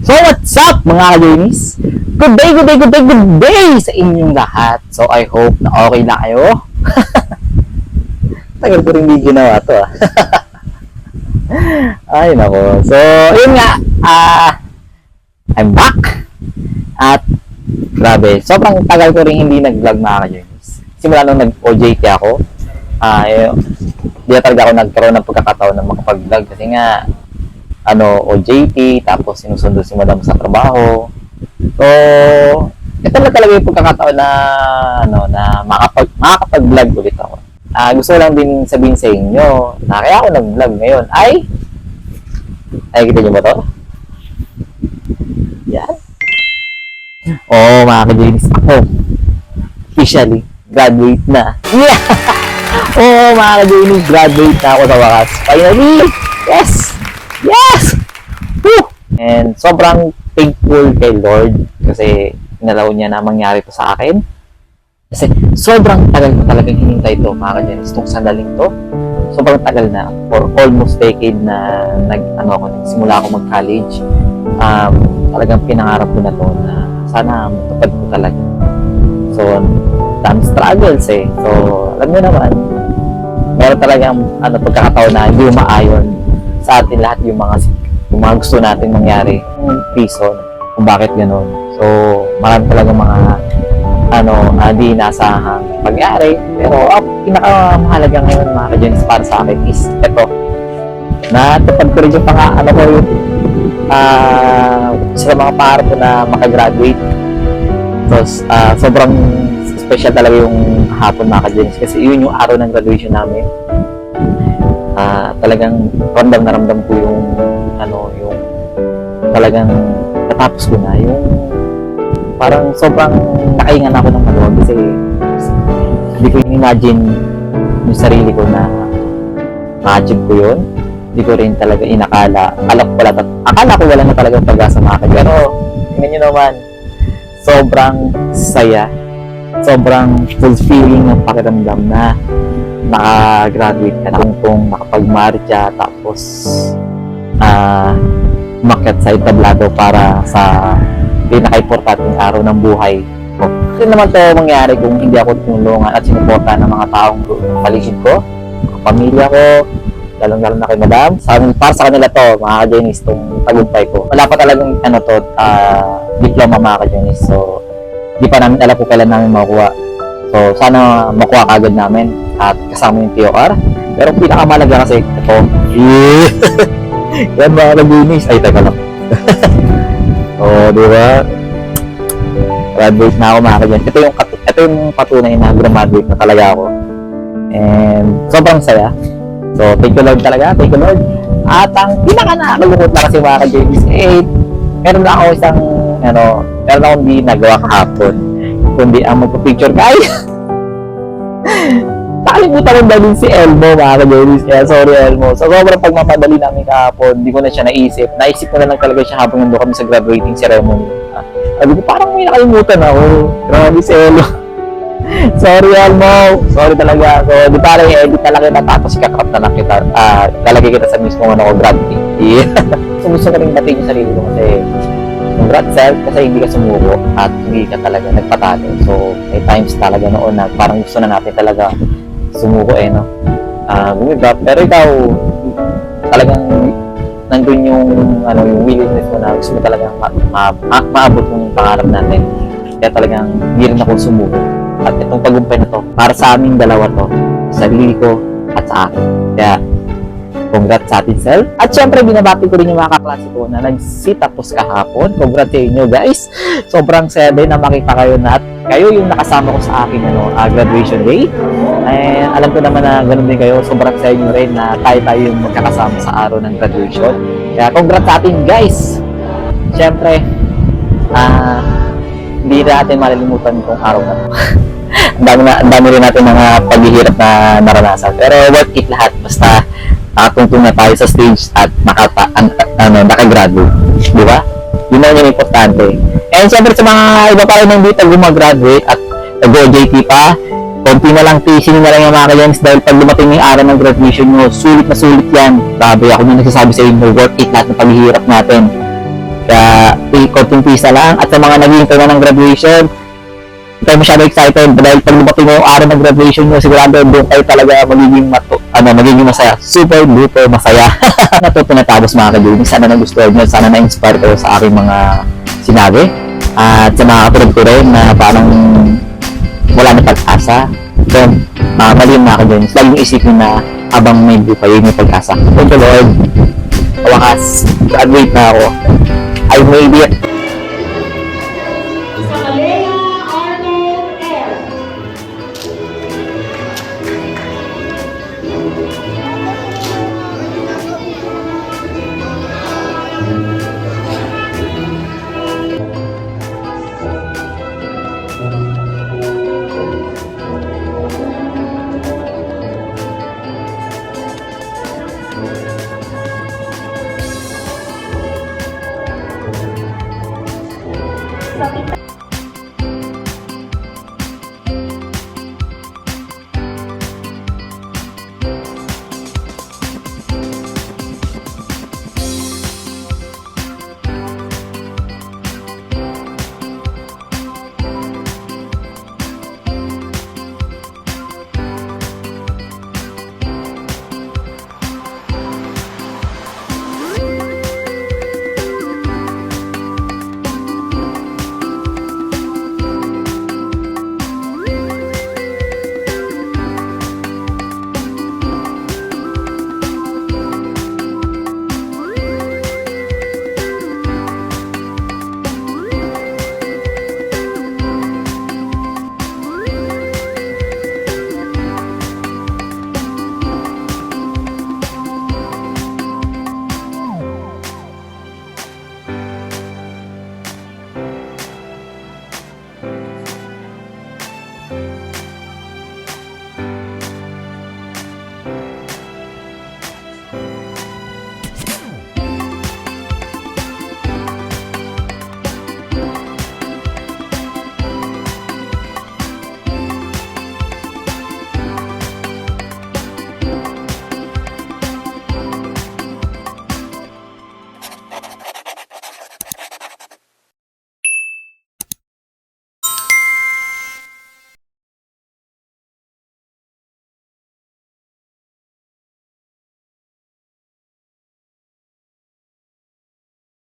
So what's up mga ka-Journeys? Good day sa inyong lahat. So I hope na okay na kayo. Tagal ko rin hindi ginawa to Ay nako. So yun nga, I'm back. At grabe, sobrang tagal ko rin hindi nag-vlog mga ka-Journeys. Simula nung nag-OJT ako, di na talaga ako nagkaroon ng pagkakataon na makapag-vlog kasi nga OJT, tapos sinusundo si madam sa trabaho. So, ito na talaga yung pagkakataon na na makakapag-vlog ulit ako. Gusto ko lang din sabihin sa inyo na kaya ako nag-vlog ngayon ay kita niyo ba to? Yan. Mga ka-Journeys, ako officially graduate na. Yeah! Mga ka-Journeys, graduate na ako sa wakas. Finally! Yes! Woo! And sobrang thankful kay Lord kasi inalaw niya na mangyari to sa akin. Kasi sobrang tagal ko talagang hinintay to mga ka-Journeys, itong sandaling to. Sobrang tagal na. For almost decade na nagsimula ako mag-college. Talagang pinangarap ko na to na sana matupad ko talaga. So, daming struggles So, alam niyo naman, meron talagang pagkakataon na hindi umaayon sa atin lahat yung mga gusto natin mangyari, yung reason kung bakit gano'n. So, marami talagang mga di inaasahang pangyari. Pero pinakamahalaga ngayon mga ka-Journeys para sa akin is ito. Natupad ko rin yung sa mga pangarap ko na makagraduate. So, sobrang special talaga yung hapon mga ka-Journeys kasi yun yung araw ng graduation namin. Talagang ramdam na ramdam ko yung talagang natapos ko na yung parang sobrang nakaingan ako ng maluwag kasi hindi ko imagine yung sarili ko na ma-achieve ko yun. Hindi ko rin talaga inakala. Akala ko wala na talagang pag-asa mga ka-Journeys. Pero tingnan nyo naman, sobrang saya, sobrang fulfilling ng pakiramdam na naka-graduate ka na kung nakapag-marcha tapos umakyat sa entablado para sa pinaka-importanting araw ng buhay ko. Hindi naman ito mangyari kung hindi ako tinulungan at sinuporta ng mga taong paligid ko, pamilya ko, lalong-lalo na kay madam. Para sa kanila to, mga ka-Journeys, itong tagumpay ko. Wala pa talagang diploma mga ka-Journeys. So, di pa namin alam kung kailan namin makuha. So, sana makuha kagad namin at kasama yung TOR. Pero pinakamalaga kasi ito. Yan mga ka-Journeys. Ay, teka lang. Di ba? Graduate na ako mga ka-Journeys. Ito yung patunay na graduate na talaga ako. And sobrang saya. So, thank you Lord talaga. Thank you Lord. At ang pinaka-nakakalungkot na kasi mga ka-Journeys, meron na ako meron akong hindi nagawa kahapon. Kundi ang magpa-picture guys. Nakalimutan ko dalhin si Elmo mga ka-Journeys. Kaya sorry Elmo. So sobrang pagmamadali namin kahapon, hindi ko na siya naisip. Naisip ko na lang talaga siya habang nandun kami sa graduating ceremony. Sabi ko parang may nakalimutan ako. Grabe si Elmo. Sorry Elmo. Sorry talaga. So di parang i-edit na lang kita tapos ikakrap na lang kita. Lalagay kita sa mismo graduating. So gusto ko rin batiin yung sarili ko kasi congrats self kasi hindi ka sumuko at hindi ka talaga nagpatalo. So may times talaga noon na parang gusto na natin talaga sumuko bumibap. Pero ikaw talagang nandun yung willingness mo na gusto mo talagang maabot yung pangarap natin. Kaya talagang hindi rin ako sumuko. At itong tagumpay na to para sa aming dalawa to, sa sarili ko at sa akin. Kaya congrats sa atin self. At syempre binabati ko rin yung mga kaklase ko na nagsitapos kahapon. Congrats sa inyo guys. Sobrang saya din na makita kayo na at kayo yung nakasama ko sa akin graduation day. And alam ko naman na ganoon din kayo. Sobrang saya nyo rin na tayo yung magkakasama sa araw ng graduation. Kaya congrats sa atin guys. Syempre hindi natin malilimutan itong araw na to. Ang dami rin natin mga paghihirap na naranasan. Pero worth it lahat basta tungtong na tayo sa stage at nakagraduate. Di ba? Yun na yung importante. And syempre sa mga iba pa rin nandito gumagraduate at nag-OJT pa, konti na lang tisin na lang yung mga ka-Journeys dahil pag dumating yung araw ng graduation nyo, sulit na sulit yan. Grabe, ako na nagsasabi sa inyo, worth it lahat ng paghihirap natin. Kaya, konting pisa lang. At sa mga naghihintay na ng graduation, hindi tayo masyado excited dahil pag dumating na yung araw ng graduation nyo, sigurado doon tayo talaga magiging masaya. Super duper masaya. Na to pinatapos mga ka-journey. Sana nagustuhan nyo, sana na-inspire kayo sa aking mga sinabi. At sa mga katulad ko rin na parang wala na pag-asa. So, mga mali mga ka-journey. Laging isipin na habang may buhay, may pag-asa. Thank you Lord. Wakas, graduate na ako. I made it. Isabela Arnold Air.